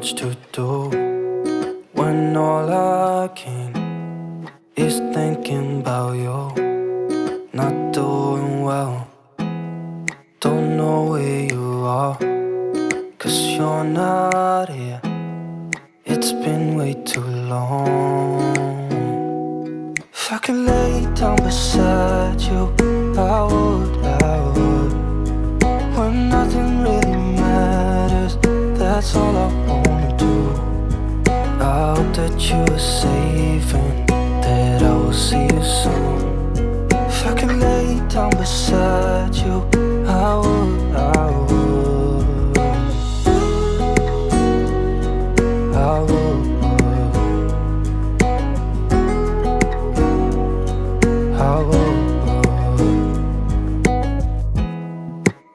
much to do when all I can is thinking about you. Not doing well, don't know where you are, 'cause you're not here. It's been way too long. If I could lay down beside you, I would. When nothing really matters, that's all I wanna do. I hope that you are safe and that I will see you soon. If I could lay down beside you, I would. I would.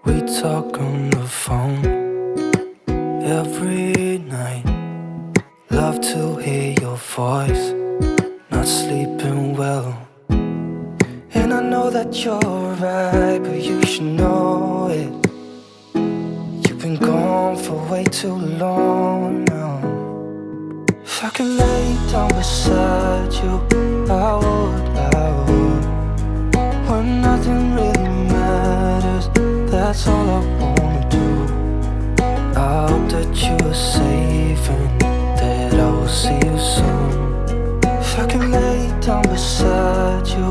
We talk on the phone every night. Love to hear your voice. Not sleeping well, and I know that you're right, but you should know it. You've been gone for way too long now. If I could lay down beside you, I would. When nothing really matters, that's all I wanna do. I hope that you are safe and that I will see you soon. If I could lay down beside you,